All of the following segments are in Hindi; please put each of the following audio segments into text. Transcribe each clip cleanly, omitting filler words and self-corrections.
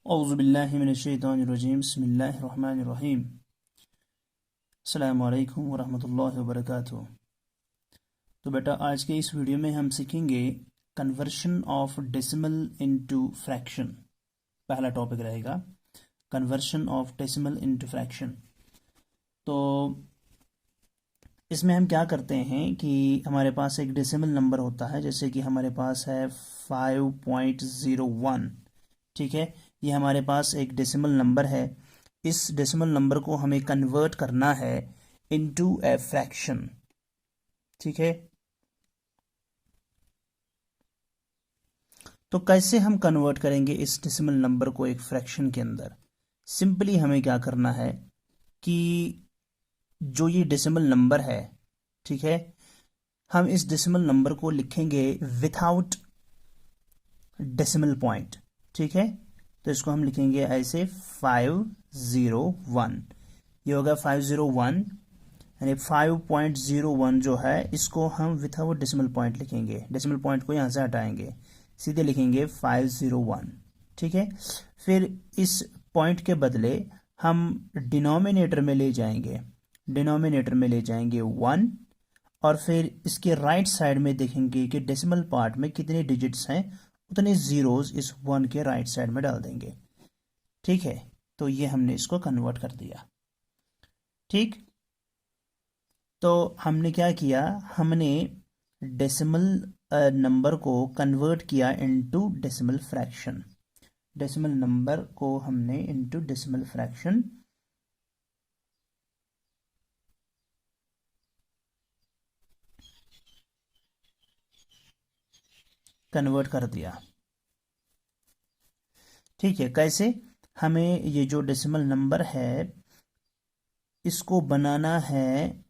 औज़ुबिल्लाहिमिनश्शैतानिर्रजीम बिस्मिल्लाहिर्रहमानिर्रहीम अस्सलामु अलैकुम वरहमतुल्लाहि वबरकातुहू। तो बेटा आज के इस वीडियो में हम सीखेंगे conversion of decimal into fraction. पहला टॉपिक रहेगा conversion of decimal into fraction. तो इसमें हम क्या करते हैं कि हमारे पास एक डेसिमल नंबर होता है, जैसे कि हमारे पास है 5.01। ठीक है, ये हमारे पास एक डेसिमल नंबर है। इस डेसिमल नंबर को हमें कन्वर्ट करना है इनटू ए फ्रैक्शन। ठीक है, तो कैसे हम कन्वर्ट करेंगे इस डेसिमल नंबर को एक फ्रैक्शन के अंदर? सिंपली हमें क्या करना है कि जो ये डेसिमल नंबर है, ठीक है, हम इस डेसिमल नंबर को लिखेंगे विथआउट डेसिमल पॉइंट। ठीक है, तो इसको हम लिखेंगे ऐसे 501। ये होगा 501, यानी 5.01 जो है इसको हम विथआउट डेसिमल पॉइंट लिखेंगे। डेसिमल पॉइंट को यहाँ से हटाएंगे, सीधे लिखेंगे 501। ठीक है, फिर इस पॉइंट के बदले हम डिनोमिनेटर में ले जाएंगे, डिनोमिनेटर में ले जाएंगे 1, और फिर इसके राइट साइड में देखेंगे कि डेसिमल पार्ट में कितने डिजिट्स हैं, उतने जीरोस इस 1 के राइट साइड में डाल देंगे। ठीक है, तो ये हमने इसको कन्वर्ट कर दिया। ठीक, तो हमने क्या किया, हमने डेसिमल नंबर को कन्वर्ट किया into decimal fraction. Decimal number को हमने इनटू डेसिमल फ्रैक्शन कन्वर्ट कर दिया। ठीक है, कैसे? हमें ये जो डेसिमल नंबर है इसको बनाना है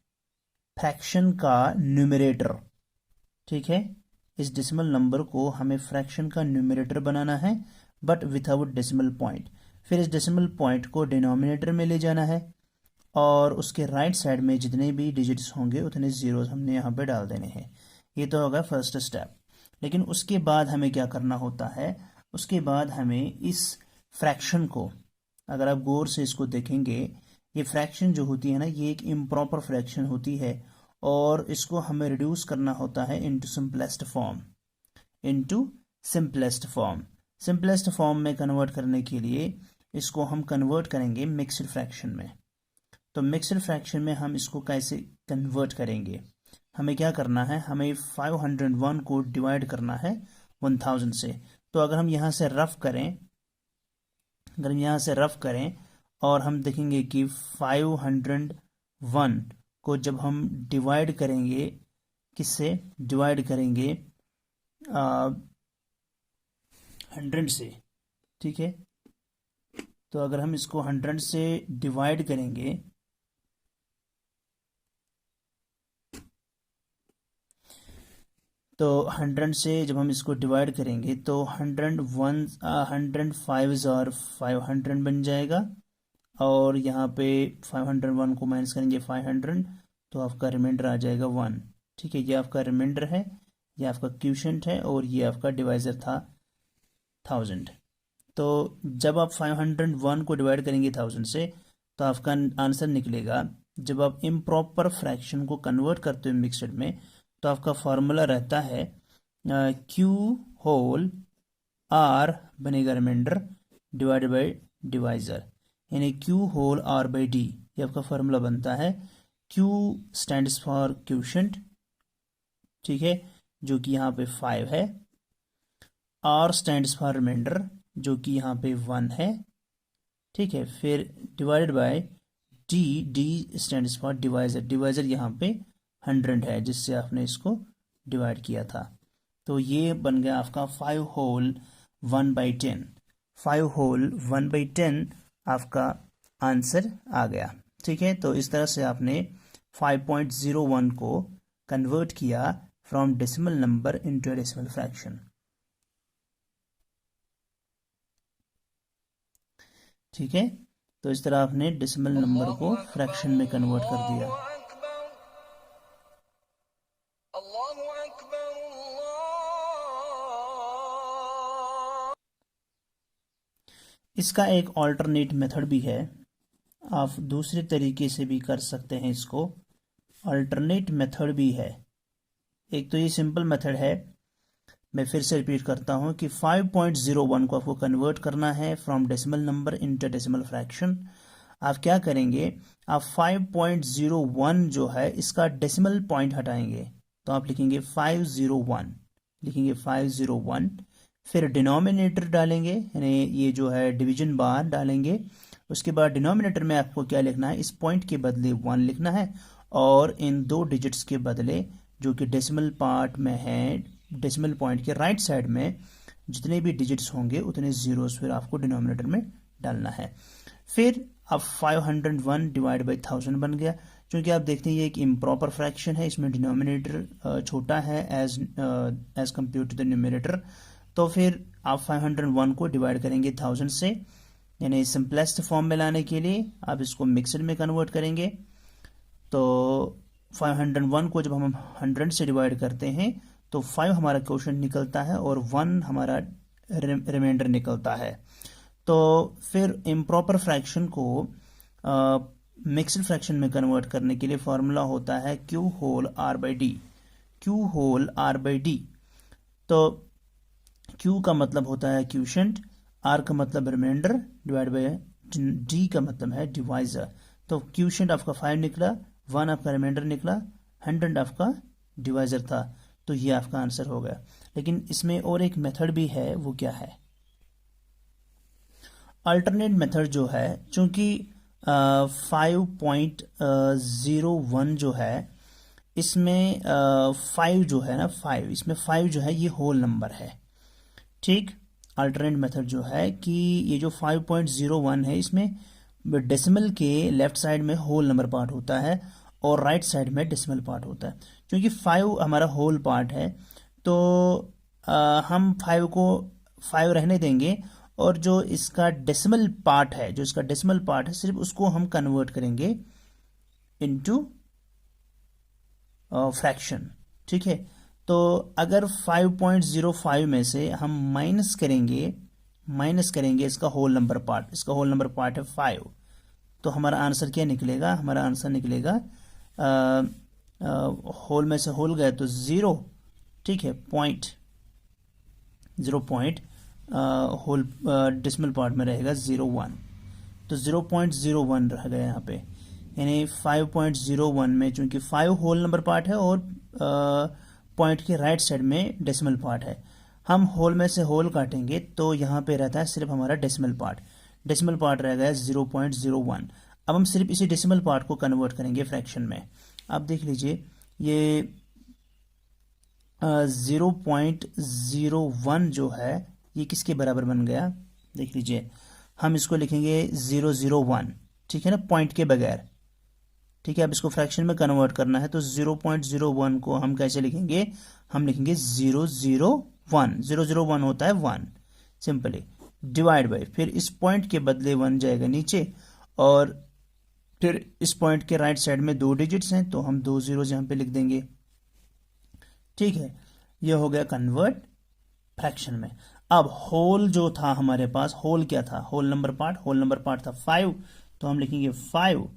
फ्रैक्शन का न्यूमरेटर। ठीक है, इस डेसिमल नंबर को हमें फ्रैक्शन का न्यूमरेटर बनाना है, बट विथआउट डेसिमल पॉइंट। फिर इस डेसिमल पॉइंट को डिनोमिनेटर में ले जाना है, और उसके राइट साइड में जितने भी डिजिट्स होंगे उतने जीरोस हमने यहाँ पे डाल देने हैं। ये तो होगा फर्स्ट स्टेप। लेकिन उसके बाद हमें क्या करना होता है, उसके बाद हमें इस फ्रैक्शन को, अगर आप गौर से इसको देखेंगे, ये फ्रैक्शन जो होती है ना, ये एक इम्प्रॉपर फ्रैक्शन होती है, और इसको हमें रिड्यूस करना होता है into simplest form. Into simplest form, simplest form में कन्वर्ट करने के लिए इसको हम कन्वर्ट करेंगे मिक्स्ड फ्रैक्शन में। तो मिक्स्ड फ्रैक्शन में हम इसको कैसे कन्वर्ट करेंगे? हमें क्या करना है, हमें 501 को डिवाइड करना है 1000 से। तो अगर हम यहाँ से रफ करें, अगर हम यहाँ से रफ करें और हम देखेंगे कि 501 को जब हम डिवाइड करेंगे, किससे डिवाइड करेंगे? 100 से। ठीक है, तो अगर हम इसको 100 से डिवाइड करेंगे, तो 100 से जब हम इसको डिवाइड करेंगे तो 105 और 500 बन जाएगा, और यहाँ पे 501 को माइनस करेंगे 500, तो आपका रिमाइंडर आ जाएगा 1। ठीक है, ये आपका रिमाइंडर है, ये आपका क्वोशिएंट है, और ये आपका डिवाइजर था 1000। तो जब आप 501 को डिवाइड करेंगे 1000 से, तो आपका आंसर निकलेगा। जब आप इम्प्रॉपर फ्रैक्शन को कन्वर्ट करते हो मिक्सड में, तो आपका फॉर्मूला रहता है क्यू होल आर बनेगा रिमाइंडर डिवाइडेड बाई डिवाइजर, यानी Q whole R by D. ये आपका फॉर्मूला बनता है। क्यू स्टैंड्स फॉर क्वोशिएंट, ठीक है, जो कि यहाँ पे 5 है। आर स्टैंड्स फॉर रिमाइंडर, जो कि यहाँ पे 1 है। ठीक है, फिर divided by D, D stands for divisor, divisor यहाँ पे 100 है जिससे आपने इसको डिवाइड किया था। तो ये बन गया आपका 5 होल 1/10। 5 होल 1/10 आपका आंसर आ गया। ठीक है, तो इस तरह से आपने 5.01 को कन्वर्ट किया from decimal number into decimal fraction. ठीक है, तो इस तरह आपने डेसिमल नंबर को फ्रैक्शन में कन्वर्ट कर दिया। इसका एक ऑल्टरनेट मेथड भी है, आप दूसरे तरीके से भी कर सकते हैं इसको। अल्टरनेट मेथड भी है। एक तो ये सिंपल मेथड है, मैं फिर से रिपीट करता हूँ कि 5.01 को आपको कन्वर्ट करना है from decimal number into decimal fraction. आप क्या करेंगे, आप 5.01 जो है इसका डेसिमल पॉइंट हटाएंगे, तो आप लिखेंगे 501, लिखेंगे 501, फिर डिनोमिनेटर डालेंगे, यानी ये जो है डिवीजन बार डालेंगे। उसके बाद डिनोमिनेटर में आपको क्या लिखना है, इस पॉइंट के बदले 1 लिखना है, और इन दो डिजिट्स के बदले जो कि डेसिमल पार्ट में है, डेसिमल पॉइंट के राइट साइड में जितने भी डिजिट्स होंगे उतने जीरोस फिर आपको डिनोमिनेटर में डालना है। फिर अब 501 डिवाइड बाई 1000 बन गया। क्योंकि आप देखते हैं ये एक इम्प्रॉपर फ्रैक्शन है, इसमें डिनोमिनेटर छोटा है as compare to the numerator, तो फिर आप 501 को डिवाइड करेंगे 1000 से, यानी सिंपलेस्ट फॉर्म में लाने के लिए आप इसको मिक्सड में कन्वर्ट करेंगे। तो 501 को जब हम 100 से डिवाइड करते हैं तो 5 हमारा क्वोशंट निकलता है और 1 हमारा रिमाइंडर निकलता है। तो फिर इम्प्रॉपर फ्रैक्शन को मिक्स्ड फ्रैक्शन में कन्वर्ट करने के लिए फॉर्मूला होता है Q whole R by D, Q whole R by D. तो Q का मतलब होता है क्यूशंट, R का मतलब रिमाइंडर, डिवाइड बाई D का मतलब है डिवाइजर। तो क्यूशंट आपका 5 निकला, 1 आपका रिमाइंडर निकला, 100 आपका डिवाइजर था, तो ये आपका आंसर हो गया। लेकिन इसमें और एक मेथड भी है, वो क्या है, अल्टरनेट मेथड जो है, चूंकि 5.01 जो है इसमें 5 जो है ना, 5 इसमें 5 जो है ये होल नंबर है, ठीक। अल्टरनेट मेथड जो है कि ये जो 5.01 है इसमें डेसिमल के लेफ्ट साइड में होल नंबर पार्ट होता है और राइट साइड में डेसिमल पार्ट होता है। क्योंकि 5 हमारा होल पार्ट है तो हम 5 को 5 रहने देंगे, और जो इसका डेसिमल पार्ट है, जो इसका डेसिमल पार्ट है सिर्फ उसको हम कन्वर्ट करेंगे इनटू फ्रैक्शन, ठीक है। तो अगर 5.05 में से हम माइनस करेंगे इसका होल नंबर पार्ट, इसका होल नंबर पार्ट है 5, तो हमारा आंसर क्या निकलेगा, हमारा आंसर निकलेगा होल में से होल गए तो 0, ठीक है, point 0 point whole decimal part में रहेगा 01, तो 0.01 रह गया यहाँ पे। यानी 5.01 में चूंकि 5 होल नंबर पार्ट है और पॉइंट के राइट साइड में डेसिमल पार्ट है, हम होल में से होल काटेंगे तो यहाँ पे रहता है सिर्फ हमारा डेसिमल पार्ट रह गया 0.01। अब हम सिर्फ इसी डेसिमल पार्ट को कन्वर्ट करेंगे फ्रैक्शन में। अब देख लीजिए ये 0.01 जो है ये किसके बराबर बन गया, देख लीजिए, हम इसको लिखेंगे 001, ठीक है ना, पॉइंट के बगैर, ठीक है। अब इसको फ्रैक्शन में कन्वर्ट करना है तो 0.01 को हम कैसे लिखेंगे, हम लिखेंगे 001, 001 होता है 1, सिंपली डिवाइड बाय, फिर इस पॉइंट के बदले 1 जाएगा नीचे, और फिर इस पॉइंट के राइट साइड में 2 डिजिट्स हैं तो हम 2 जीरोज यहाँ पे लिख देंगे, ठीक है। ये हो गया कन्वर्ट फ्रैक्शन में। अब होल जो था हमारे पास, होल क्या था, होल नंबर पार्ट था 5, तो हम लिखेंगे 5,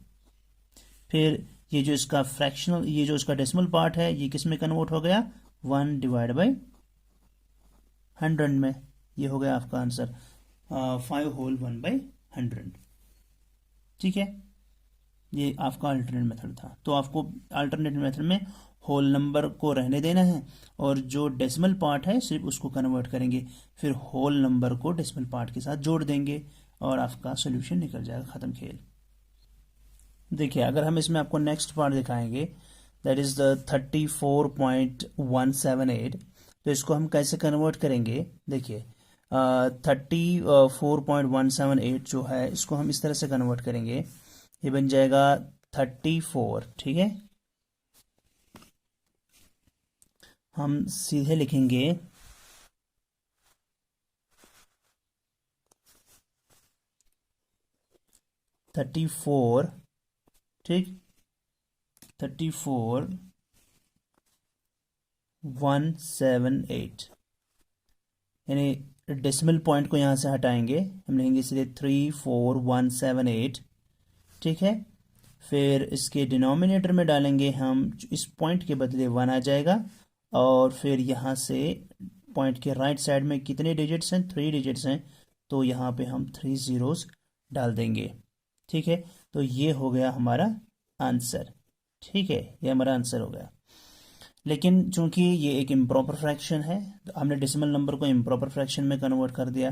फिर ये जो इसका फ्रैक्शनल, ये जो इसका डेसिमल पार्ट है ये किस में कन्वर्ट हो गया, 1 डिवाइड बाई 100 में, ये हो गया आपका आंसर 5 होल 1 बाई 100, ठीक है। ये आपका अल्टरनेट मेथड था। तो आपको अल्टरनेट मेथड में होल नंबर को रहने देना है और जो डेसिमल पार्ट है सिर्फ उसको कन्वर्ट करेंगे, फिर होल नंबर को डेसिमल पार्ट के साथ जोड़ देंगे और आपका सोल्यूशन निकल जाएगा, खत्म खेल। देखिए अगर हम इसमें आपको नेक्स्ट पार्ट दिखाएंगे, दैट इज द 34.178, तो इसको हम कैसे कन्वर्ट करेंगे, देखिए 34.178 जो है इसको हम इस तरह से कन्वर्ट करेंगे, ये बन जाएगा 34, ठीक है। हम सीधे लिखेंगे 34, ठीक, 34.178, यानी डेसिमल पॉइंट को यहाँ से हटाएंगे, हम लिखेंगे सीधे 34178, ठीक है। फिर इसके डिनोमिनेटर में डालेंगे हम, इस पॉइंट के बदले 1 आ जाएगा, और फिर यहाँ से पॉइंट के राइट साइड में कितने डिजिट्स हैं, 3 डिजिट्स हैं, तो यहाँ पे हम 3 ज़ीरोज़ डाल देंगे, ठीक है। तो ये हो गया हमारा आंसर, ठीक है, ये हमारा आंसर हो गया। लेकिन चूंकि ये एक इम्प्रॉपर फ्रैक्शन है, तो हमने डेसिमल नंबर को इम्प्रॉपर फ्रैक्शन में कन्वर्ट कर दिया,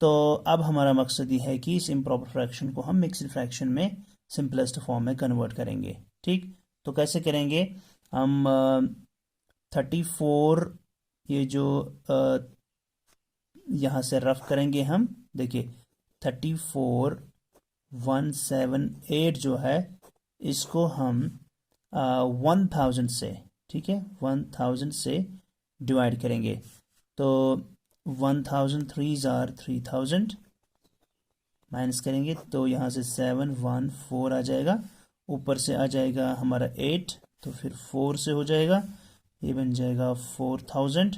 तो अब हमारा मकसद ये है कि इस इम्प्रॉपर फ्रैक्शन को हम मिक्स्ड फ्रैक्शन में सिंपलेस्ट फॉर्म में कन्वर्ट करेंगे, ठीक। तो कैसे करेंगे हम, 34 ये जो यहाँ से रफ करेंगे हम, देखिए 34178 जो है, इसको हम 1000 से, ठीक है, 1000 से डिवाइड करेंगे, तो 1000 3s आर 3000, माइनस करेंगे तो यहाँ से 714 आ जाएगा, ऊपर से आ जाएगा हमारा 8, तो फिर 4 से हो जाएगा, ये बन जाएगा 4000,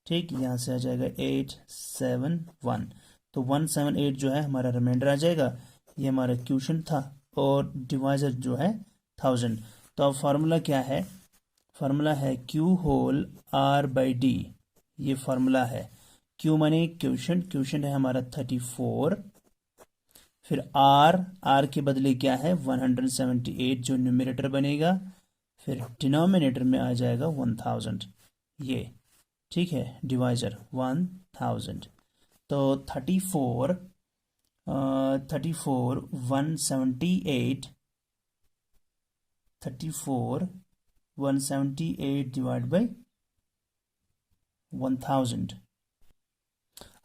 ठीक। यहाँ से आ जाएगा 871, तो 178 जो है हमारा रिमाइंडर आ जाएगा, ये हमारा क्वेश्चन था, और डिवाइजर जो है 1000। तो अब फार्मूला क्या है, फार्मूला है Q whole R by D, ये फार्मूला है। Q माने क्वेश्चन, क्वेश्चन है हमारा 34, फिर R के बदले क्या है 178 जो न्यूमरेटर बनेगा, फिर डिनोमिनेटर में आ जाएगा 1000, ये, ठीक है, डिवाइजर 1000, तो 34 178 डिवाइड बाई 1000।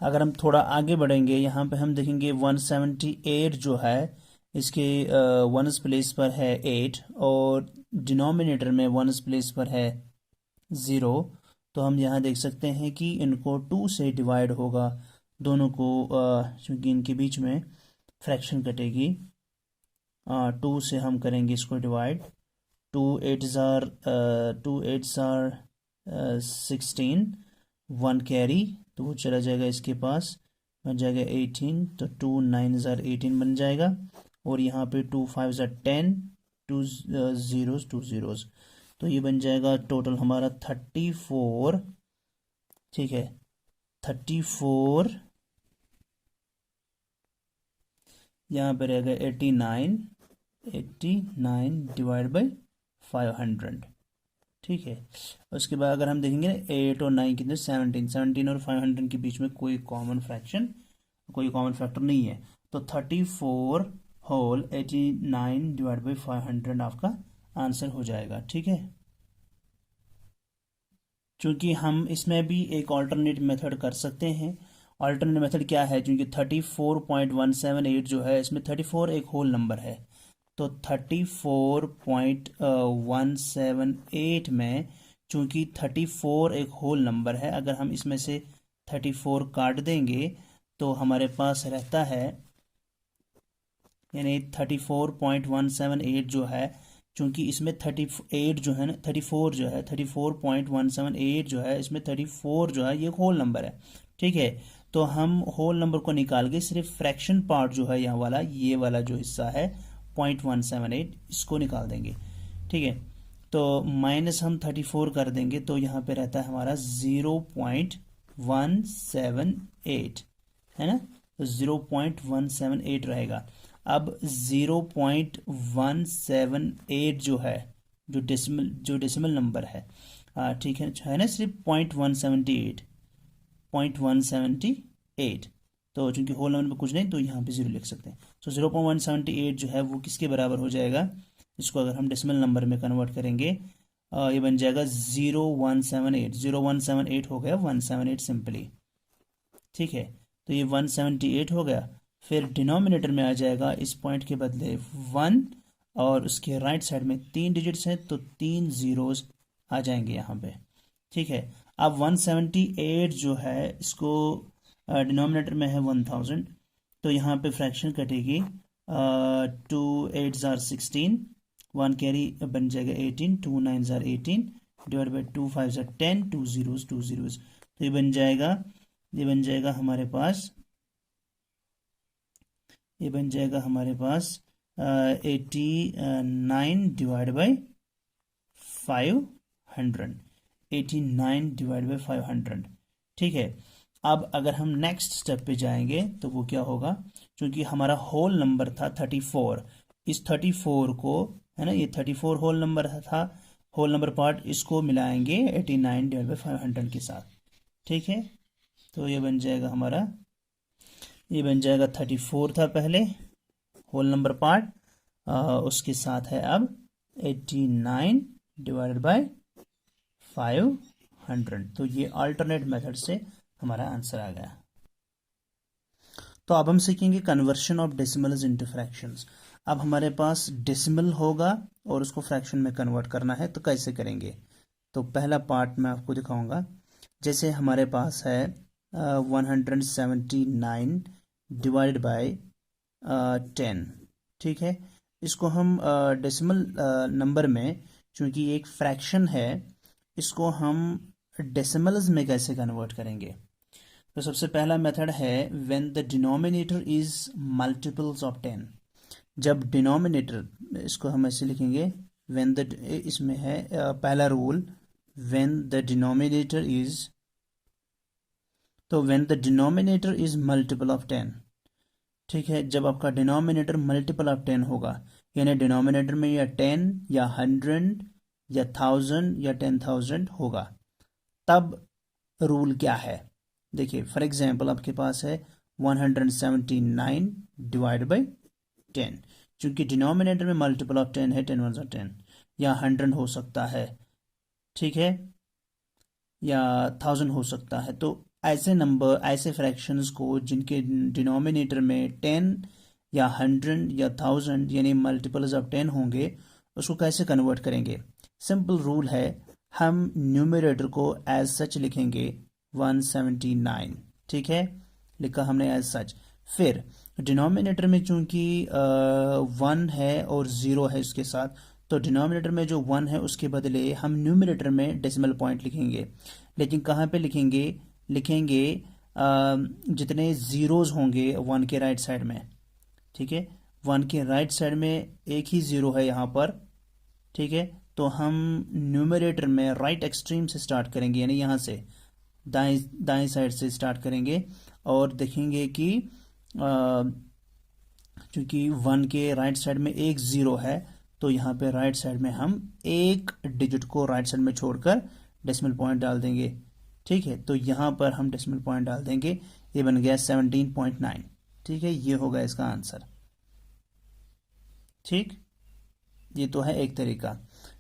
अगर हम थोड़ा आगे बढ़ेंगे, यहाँ पे हम देखेंगे 178 जो है, इसके वंस प्लेस पर है 8, और डिनोमिनेटर में वंस प्लेस पर है 0, तो हम यहाँ देख सकते हैं कि इनको 2 से डिवाइड होगा, दोनों को, चूँकि इनके बीच में फ्रैक्शन कटेगी, 2 से हम करेंगे इसको डिवाइड, 2 8s are 16, 1 कैरी, तो वो चला जाएगा इसके पास, बन जाएगा 18, तो 2 9s are 18 बन जाएगा, और यहाँ पे 2 5s are 10, 2 zeros 2 zeros, तो ये बन जाएगा टोटल हमारा 34, ठीक है, 34, यहाँ पे रहेगा 89 डिवाइड बाई 500, ठीक है। उसके बाद अगर हम देखेंगे 8 और 9 कितने, 17 और 500 के बीच में कोई कॉमन फ्रैक्शन, कोई कॉमन फैक्टर नहीं है, तो 34 होल 89 डिवाइड बाई 500 आपका आंसर हो जाएगा, ठीक है। चूंकि हम इसमें भी एक ऑल्टरनेट मेथड कर सकते हैं, ऑल्टरनेट मेथड क्या है, क्योंकि 34.178 जो है, इसमें 34 एक होल नंबर है, तो 34.178 में चूंकि 34 एक होल नंबर है, अगर हम इसमें से 34 काट देंगे तो हमारे पास रहता है, यानी 34.178 जो है, चूंकि इसमें 38 जो है ना, 34 जो है, 34.178 जो है, इसमें 34 जो है ये होल नंबर है, ठीक है। तो हम होल नंबर को निकाल के सिर्फ फ्रैक्शन पार्ट जो है यहाँ वाला, ये वाला जो हिस्सा है 0.178, इसको निकाल देंगे, ठीक है। तो माइनस हम 34 कर देंगे, तो यहाँ पे रहता है हमारा 0.178, है ना, तो 0.178 रहेगा। अब 0.178 जो है, जो डेसिमल नंबर है, ठीक है ना, सिर्फ 0.178, तो चूंकि होल नंबर में कुछ नहीं, तो यहाँ पे 0 लिख सकते हैं, तो 0.178 जो है वो किसके बराबर हो जाएगा, इसको अगर हम डेसिमल नंबर में कन्वर्ट करेंगे, ये बन जाएगा 0178 हो गया 178 सिंपली, ठीक है। तो ये 178 हो गया, फिर डिनोमिनेटर में आ जाएगा इस पॉइंट के बदले 1, और उसके राइट साइड में 3 डिजिट्स हैं, तो 3 ज़ीरोज़ आ जाएंगे यहाँ पे, ठीक है। अब 178 जो है, इसको डिनोमिनेटर में है 1000, तो यहाँ पे फ्रैक्शन कटेगी, 2 8s are 16, 1 कैरी बन जाएगा 18, 2 9s are 18 divide by 2 5s are 10, 2 zeros, तो ये बन जाएगा ये बन जाएगा हमारे पास 89 डिवाइड बाई 500, 89 डिवाइड बाई 500। ठीक है, अब अगर हम नेक्स्ट स्टेप पे जाएंगे तो वो क्या होगा, क्योंकि हमारा होल नंबर था 34, इस 34 को, है ना, ये 34 होल नंबर था, होल नंबर पार्ट, इसको मिलाएंगे 89 डिवाइड बाई 500 के साथ। ठीक है, तो ये बन जाएगा हमारा, ये बन जाएगा 34 था पहले होल नंबर पार्ट, उसके साथ है अब 89 डिवाइडेड बाय 500। तो ये अल्टरनेट मेथड से हमारा आंसर आ गया। तो अब हम सीखेंगे conversion of decimals into fractions. अब हमारे पास डेसिमल होगा और उसको फ्रैक्शन में कन्वर्ट करना है, तो कैसे करेंगे। तो पहला पार्ट मैं आपको दिखाऊंगा। जैसे हमारे पास है 179 डिवाइडेड बाय 10। ठीक है, इसको हम डेसिमल नंबर में, चूंकि एक फ्रैक्शन है, इसको हम डेसिमल्स में कैसे कन्वर्ट करेंगे। तो सबसे पहला मेथड है when the denominator is multiples of 10। जब डिनोमिनेटर, इसको हम ऐसे लिखेंगे, व्हेन द, इसमें है पहला rule, when the denominator is, तो when the denominator is multiple of 10। ठीक है, जब आपका डिनोमिनेटर मल्टीपल ऑफ 10 होगा, यानी डिनोमिनेटर में या 10 या 100 या 1000 या 10,000 होगा, तब रूल क्या है। देखिए, फॉर एग्जांपल आपके पास है 179 डिवाइड बाई 10, चूंकि डिनोमिनेटर में मल्टीपल ऑफ 10 है, 10 1 10, या 100 हो सकता है, ठीक है, या 1000 हो सकता है। तो ऐसे नंबर, ऐसे फ्रैक्शंस को जिनके डिनोमिनेटर में 10 या 100 या 1000 यानी मल्टीपल्स ऑफ 10 होंगे, उसको कैसे कन्वर्ट करेंगे। सिंपल रूल है, हम न्यूमरेटर को एज सच लिखेंगे 179। ठीक है, लिखा हमने एज सच। फिर डिनोमिनेटर में चूंकि 1 है और 0 है इसके साथ, तो डिनोमिनेटर में जो 1 है उसके बदले हम न्यूमरेटर में डेसिमल पॉइंट लिखेंगे। लेकिन कहाँ पे लिखेंगे, लिखेंगे जितने ज़ीरोज़ होंगे 1 के राइट साइड में। ठीक है, 1 के राइट साइड में एक ही ज़ीरो है यहाँ पर। ठीक है, तो हम न्यूमरेटर में राइट एक्सट्रीम से स्टार्ट करेंगे, यानी यहाँ से दाएं साइड से स्टार्ट करेंगे और देखेंगे कि क्योंकि 1 के राइट साइड में एक ज़ीरो है, तो यहाँ पे राइट साइड में हम एक डिजिट को राइट साइड में छोड़कर डेसिमल पॉइंट डाल देंगे। ठीक है, तो यहाँ पर हम डेसिमल पॉइंट डाल देंगे, ये बन गया 17.9। ठीक है, ये होगा इसका आंसर। ठीक, ये तो है एक तरीका।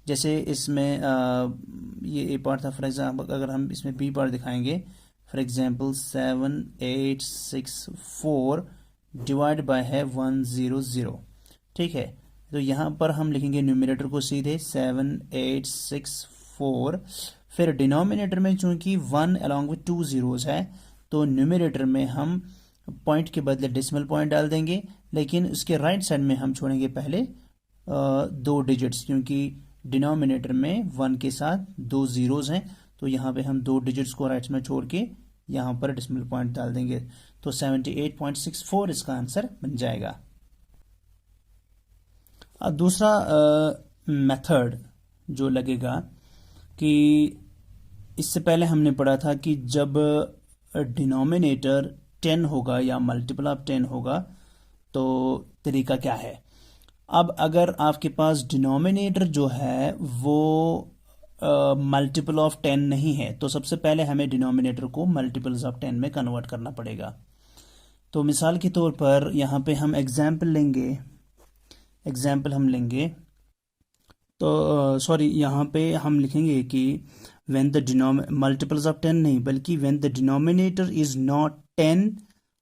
जैसे इसमें ये ए पार्ट था, फॉर एग्जाम्पल अगर हम इसमें बी पार्ट दिखाएंगे, फॉर एग्जाम्पल 7864 डिवाइड बाय है 100। ठीक है, तो यहाँ पर हम लिखेंगे न्यूमरेटर को सीधे 7864, फिर डिनोमिनेटर में चूंकि 1 अलॉन्ग विथ 2 ज़ीरोज़ है, तो न्यूमरेटर में हम पॉइंट के बदले डेसिमल पॉइंट डाल देंगे, लेकिन उसके राइट साइड में हम छोड़ेंगे पहले 2 डिजिट्स, क्योंकि डिनोमिनेटर में 1 के साथ 2 ज़ीरोज़ हैं, तो यहाँ पे हम 2 डिजिट्स को राइट में छोड़ के यहाँ पर डेसिमल पॉइंट डाल देंगे, तो 78.64 इसका आंसर बन जाएगा। अब दूसरा मेथड जो लगेगा, कि इससे पहले हमने पढ़ा था कि जब डिनोमिनेटर 10 होगा या मल्टीपल ऑफ 10 होगा, तो तरीका क्या है। अब अगर आपके पास डिनोमिनेटर जो है वो मल्टीपल ऑफ 10 नहीं है, तो सबसे पहले हमें डिनोमिनेटर को मल्टीपल्स ऑफ 10 में कन्वर्ट करना पड़ेगा। तो मिसाल के तौर पर यहाँ पे हम एग्जाम्पल लेंगे, तो सॉरी, यहाँ पे हम लिखेंगे कि व्हेन द मल्टीपल्स ऑफ 10 नहीं, बल्कि when the denominator is not 10,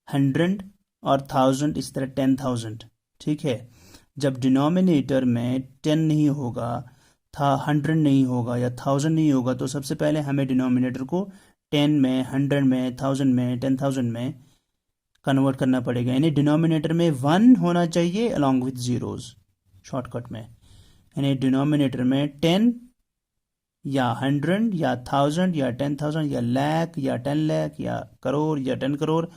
100 और 1000, इस तरह 10,000। ठीक है, जब डिनोमिनेटर में 10 नहीं होगा, 100 नहीं होगा या 1000 नहीं होगा, तो सबसे पहले हमें डिनोमिनेटर को 10 में, 100 में, 1000 में, 10,000 में कन्वर्ट करना पड़ेगा। यानी डिनोमिनेटर में 1 होना चाहिए अलॉन्ग विथ ज़ीरोज़, शॉर्टकट में, यानी डिनोमिनेटर में 10 या 100 या 1000 या 10,000 या लाख या 10 लाख या करोड़ या 10 करोड़,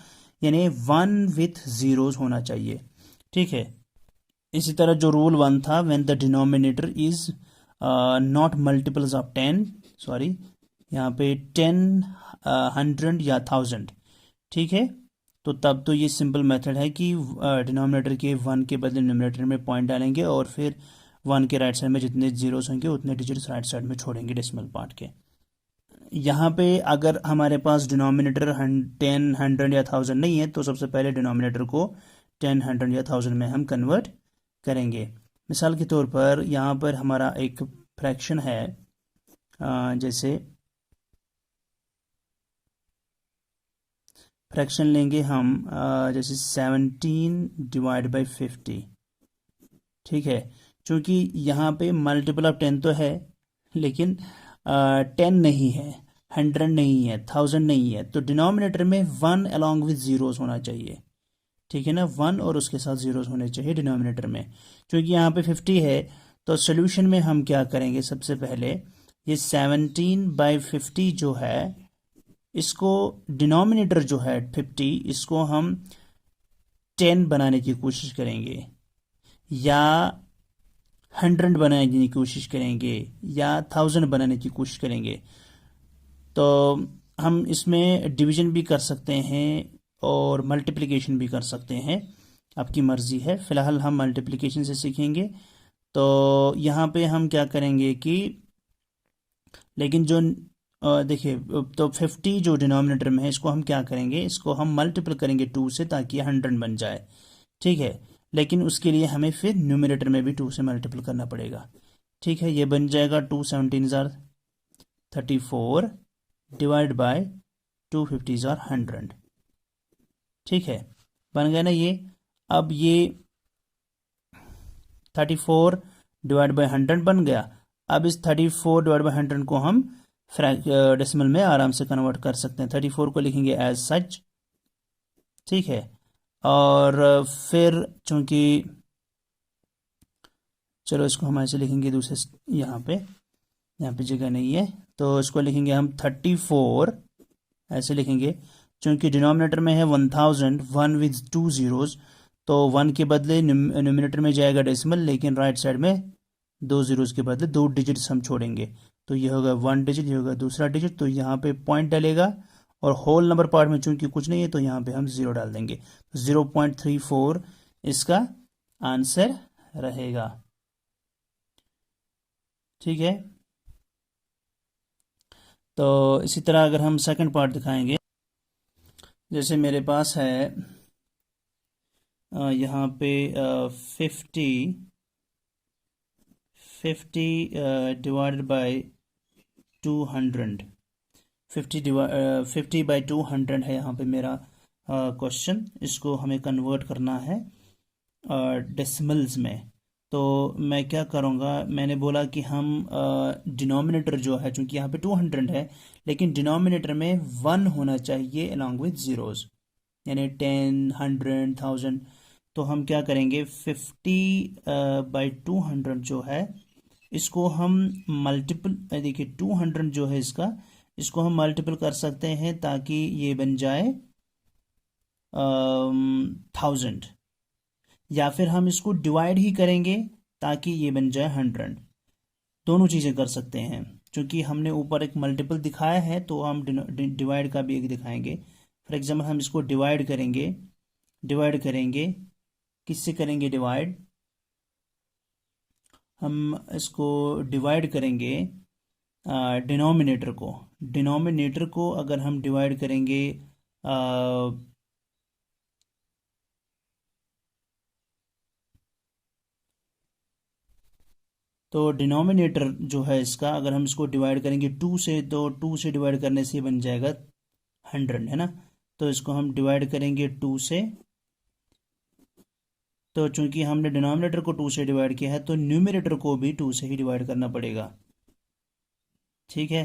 यानी 1 विथ जीरोस होना चाहिए। ठीक है। इसी तरह जो रूल 1 था, when the denominator is not multiples of 10, sorry यहाँ पे 10, 100 या 1000। ठीक है। तो तब तो ये सिंपल मेथड है कि डिनोमिनेटर के 1 के बदले न्यूमरेटर में पॉइंट डालेंगे और फिर 1 के राइट साइड में जितने जीरोस होंगे उतने डिजिट्स राइट साइड में छोड़ेंगे डेसिमल पार्ट के। यहाँ पे अगर हमारे पास डिनोमिनेटर 10, 100 या 1000 नहीं है तो सबसे पहले डिनोमिनेटर को 10, 100 या 1000 में हम कन्वर्ट करेंगे। मिसाल के तौर पर यहाँ पर हमारा एक फ्रैक्शन है, जैसे फ्रैक्शन लेंगे हम, जैसे 17 डिवाइड बाई 50। ठीक है। क्योंकि यहाँ पे मल्टीपल ऑफ 10 तो है लेकिन 10 नहीं है, 100 नहीं है, 1000 नहीं है, तो डिनोमिनेटर में 1 अलॉन्ग विथ जीरोस होना चाहिए। ठीक है ना, 1 और उसके साथ जीरोस होने चाहिए डिनोमिनेटर में। क्योंकि यहाँ पे 50 है तो सोल्यूशन में हम क्या करेंगे, सबसे पहले ये 17/50 जो है इसको डिनोमिनेटर जो है 50, इसको हम 10 बनाने की कोशिश करेंगे या 100 बनाने की कोशिश करेंगे या 1000 बनाने की कोशिश करेंगे। तो हम इसमें डिवीजन भी कर सकते हैं और मल्टीप्लिकेशन भी कर सकते हैं, आपकी मर्ज़ी है। फ़िलहाल हम मल्टीप्लिकेशन से सीखेंगे। तो यहाँ पे हम क्या करेंगे कि, लेकिन जो देखिए, तो 50 जो डिनोमिनेटर में है इसको हम क्या करेंगे, इसको हम मल्टीपल करेंगे 2 से ताकि 100 बन जाए। ठीक है। लेकिन उसके लिए हमें फिर न्यूमरेटर में भी 2 से मल्टीपल करना पड़ेगा। ठीक है। ये बन जाएगा 2 17 जार 34 डिवाइड बाय 2 50 जार 100। ठीक है, बन गया ना ये। अब ये 34 डिवाइड बाई 100 बन गया। अब इस 34 डिवाइड बाई 100 को हम डेसिमल में आराम से कन्वर्ट कर सकते हैं। 34 को लिखेंगे एज सच। ठीक है। और फिर चूंकि, चलो इसको हम ऐसे लिखेंगे दूसरे, यहाँ पे जगह नहीं है तो इसको लिखेंगे हम 34 ऐसे लिखेंगे। चूंकि डिनोमिनेटर में है 1000, 1 विद 2 जीरोस, तो 1 के बदले न्यूमिनेटर में जाएगा डेसिमल, लेकिन राइट साइड में 2 जीरोस के बदले 2 डिजिट्स हम छोड़ेंगे। तो ये होगा 1 डिजिट, ये होगा दूसरा डिजिट, तो यहाँ पे पॉइंट डालेगा और होल नंबर पार्ट में चूंकि कुछ नहीं है तो यहाँ पे हम 0 डाल देंगे। 0.34 इसका आंसर रहेगा। ठीक है। तो इसी तरह अगर हम सेकंड पार्ट दिखाएंगे, जैसे मेरे पास है यहाँ पे 50 डिवाइडेड बाय 200, 50/200 है यहाँ पे मेरा क्वेश्चन। इसको हमें कन्वर्ट करना है डेसिमल्स में। तो मैं क्या करूँगा, मैंने बोला कि हम डिनोमिनेटर जो है, चूंकि यहाँ पे 200 है लेकिन डिनोमिनेटर में 1 होना चाहिए अलॉन्ग विथ ज़ीरोज़, यानी 10, 100, 1000। तो हम क्या करेंगे, 50/200 जो है इसको हम मल्टीपल, देखिए 200 जो है इसको हम मल्टीपल कर सकते हैं ताकि ये बन जाए 1000, या फिर हम इसको डिवाइड ही करेंगे ताकि ये बन जाए 100। दोनों चीज़ें कर सकते हैं। क्योंकि हमने ऊपर एक मल्टीपल दिखाया है तो हम डिवाइड का भी एक दिखाएंगे। फॉर एग्जाम्पल हम इसको डिवाइड करेंगे किससे करेंगे डिवाइड, हम इसको डिवाइड करेंगे डिनोमिनेटर को अगर हम डिवाइड करेंगे तो डिनोमिनेटर जो है इसका, अगर हम इसको डिवाइड करेंगे 2 से, तो 2 से डिवाइड करने से बन जाएगा 100, है ना। तो इसको हम डिवाइड करेंगे 2 से, तो चूंकि हमने डिनोमिनेटर को 2 से डिवाइड किया है तो न्यूमरेटर को भी 2 से ही डिवाइड करना पड़ेगा। ठीक है।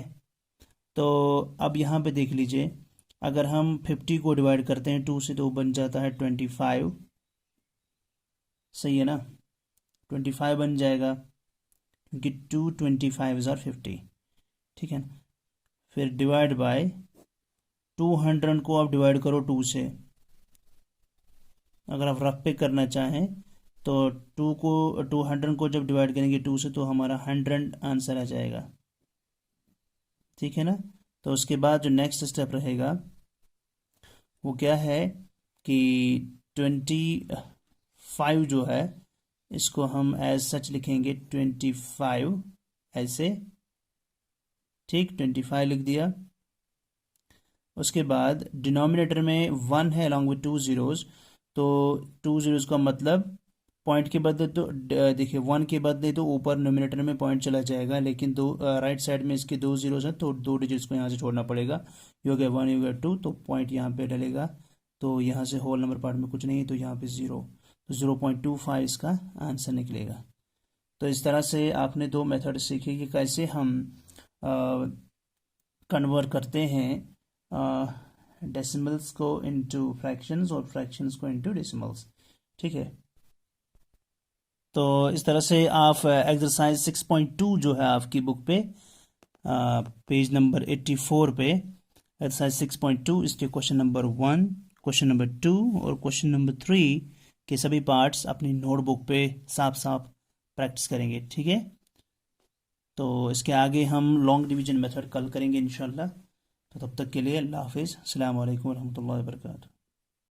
तो अब यहाँ पे देख लीजिए, अगर हम 50 को डिवाइड करते हैं 2 से तो बन जाता है 25। सही है ना, 25 बन जाएगा क्योंकि 2 25 = 50। ठीक है ना। फिर डिवाइड बाय 200 को आप डिवाइड करो 2 से, अगर आप रफ पे करना चाहें तो 200 को जब डिवाइड करेंगे 2 से तो हमारा 100 आंसर आ जाएगा, ठीक है ना। तो उसके बाद जो नेक्स्ट स्टेप रहेगा वो क्या है कि 25 जो है इसको हम एज सच लिखेंगे 25 ऐसे, ठीक, 25 लिख दिया। उसके बाद डिनोमिनेटर में 1 है अलॉन्ग विथ 2 जीरोस, तो 2 जीरोस का मतलब पॉइंट के बदले तो देखिए 1 के बदले तो ऊपर नोमिनेटर में पॉइंट चला जाएगा, लेकिन दो राइट साइड में इसके 2 जीरोस हैं तो 2 डिजिट्स को यहाँ से छोड़ना पड़ेगा। ये हो गया 1, ये हो गया 2, तो पॉइंट यहाँ पे डलेगा। तो यहाँ से होल नंबर पार्ट में कुछ नहीं है तो यहाँ पे 0, तो 0.25 इसका आंसर निकलेगा। तो इस तरह से आपने 2 मेथड सीखे कि कैसे हम कन्वर्ट करते हैं डेसिमल्स को इनटू फ्रैक्शंस और फ्रैक्शंस को इनटू डेसिमल्स, ठीक है। तो इस तरह से आप एक्सरसाइज 6.2 जो है आपकी बुक पे पेज नंबर 84 पे एक्सरसाइज 6.2 इसके क्वेश्चन नंबर 1, क्वेश्चन नंबर 2 और क्वेश्चन नंबर 3 के सभी पार्ट्स अपनी नोटबुक पे साफ साफ प्रैक्टिस करेंगे, ठीक है। तो इसके आगे हम लॉन्ग डिवीजन मेथड कल करेंगे इंशाल्लाह। तो तब तक के लिए अल्लाह हाफिज़, अस्सलाम वालेकुम रहमतुल्लाहि व बरकातुहू।